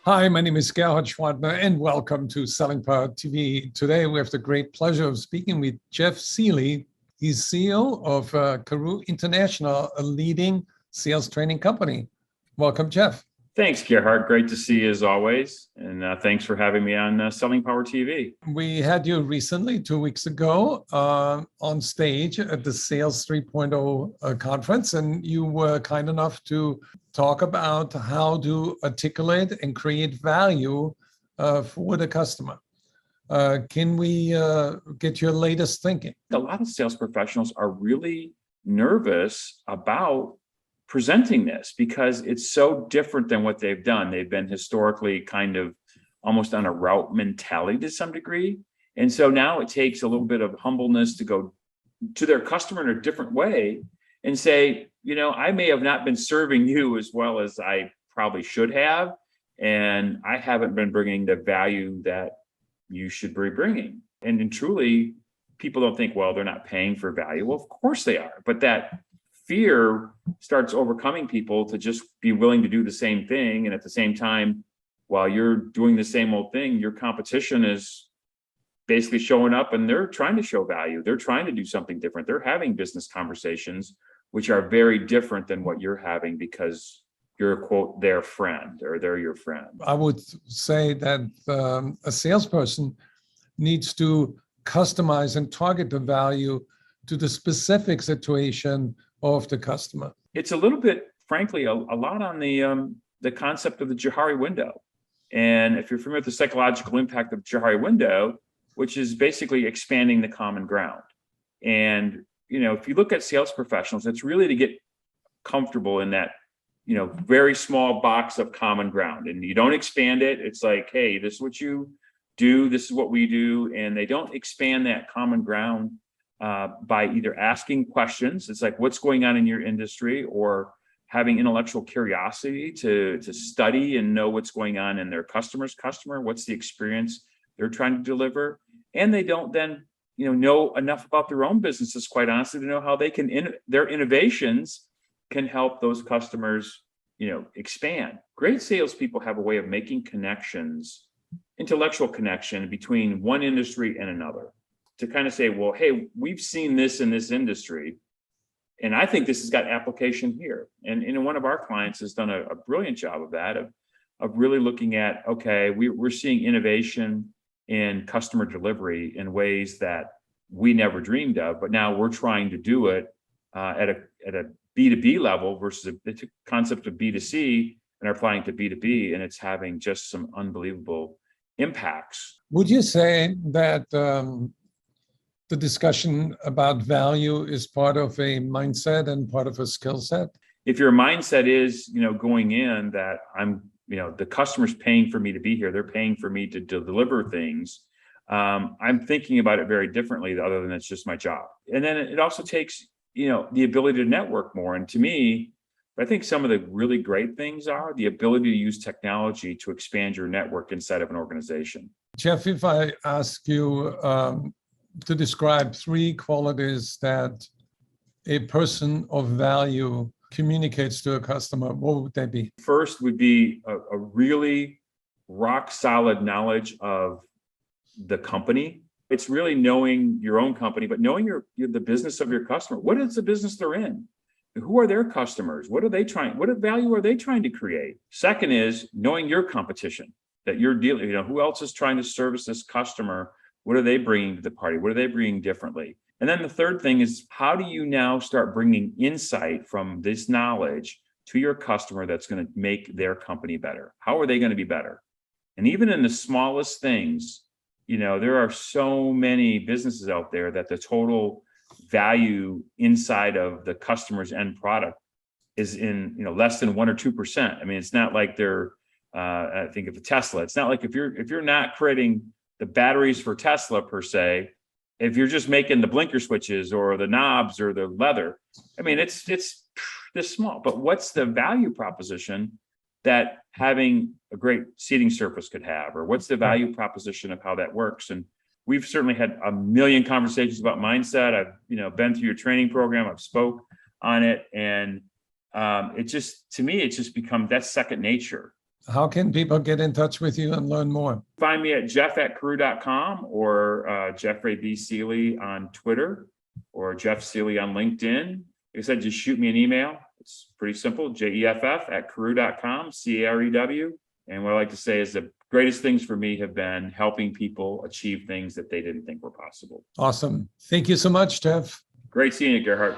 Hi, my name is Gerhard Schwadner, and welcome to Selling Power TV. Today, we have the great pleasure of speaking with Jeff Seeley. He's CEO of Karoo International, a leading sales training company. Welcome, Jeff. Thanks, Gerhard. Great to see you as always. And thanks for having me on Selling Power TV. We had you recently, 2 weeks ago, on stage at the Sales 3.0 conference, and you were kind enough to talk about how to articulate and create value for the customer. Can we get your latest thinking? A lot of sales professionals are really nervous about presenting this because it's so different than what they've done. They've been historically kind of almost on a route mentality to some degree. And so now it takes a little bit of humbleness to go to their customer in a different way and say, I may have not been serving you as well as I probably should have. And I haven't been bringing the value that you should be bringing. And truly, people don't think, well, they're not paying for value. Well, of course they are. But that fear starts overcoming people to just be willing to do the same thing. And at the same time, while you're doing the same old thing, your competition is basically showing up and they're trying to show value. They're trying to do something different. They're having business conversations, which are very different than what you're having because you're, quote, their friend or they're your friend. I would say that a salesperson needs to customize and target the value to the specific situation of the customer. It's a little bit, frankly, a lot on the concept of the Jahari Window. And if you're familiar with the psychological impact of Jahari Window, which is basically expanding the common ground. And, if you look at sales professionals, it's really to get comfortable in that, very small box of common ground. And you don't expand it. It's like, hey, this is what you do. This is what we do. And they don't expand that common ground by either asking questions. It's like, what's going on in your industry, or having intellectual curiosity to study and know what's going on in their customer's customer, what's the experience they're trying to deliver. And they don't then, know enough about their own businesses, quite honestly, to know how they can, their innovations can help those customers, expand. Great salespeople have a way of making connections, intellectual connection between one industry and another, to kind of say, well, hey, we've seen this in this industry, and I think this has got application here. And one of our clients has done a brilliant job of that, of really looking at, okay, we're seeing innovation in customer delivery in ways that we never dreamed of, but now we're trying to do it at a B2B level versus the concept of B2C, and are applying to B2B, and it's having just some unbelievable impacts. Would you say that the discussion about value is part of a mindset and part of a skill set? If your mindset is, going in that I'm, the customer's paying for me to be here, they're paying for me to deliver things, I'm thinking about it very differently other than it's just my job. And then it also takes, the ability to network more. And to me, I think some of the really great things are the ability to use technology to expand your network inside of an organization. Jeff, if I ask you to describe 3 qualities that a person of value communicates to a customer, what would they be? First would be a really rock solid knowledge of the company. It's really knowing your own company, but knowing the business of your customer. What is the business they're in? Who are their customers? What value are they trying to create? Second is knowing your competition that you're dealing, who else is trying to service this customer? What are they bringing to the party? What are they bringing differently? And then the third thing is, how do you now start bringing insight from this knowledge to your customer that's going to make their company better? How are they going to be better? And even in the smallest things, there are so many businesses out there that the total value inside of the customer's end product is in, less than 1 or 2%. I mean, it's not like they're, I think of a Tesla. It's not like if you're not creating the batteries for Tesla per se, if you're just making the blinker switches or the knobs or the leather, I mean, it's this small. But what's the value proposition that having a great seating surface could have, or what's the value proposition of how that works? And we've certainly had a million conversations about mindset. I've, been through your training program. I've spoke on it, and it just, to me, it's just become, that's second nature. How can people get in touch with you and learn more? Find me at jeff@carew.com or Jeffrey B. Seeley on Twitter or Jeff Seeley on LinkedIn. Like I said, just shoot me an email. It's pretty simple, jeff@carew.com, CAREW. And what I like to say is the greatest things for me have been helping people achieve things that they didn't think were possible. Awesome. Thank you so much, Jeff. Great seeing you, Gerhard.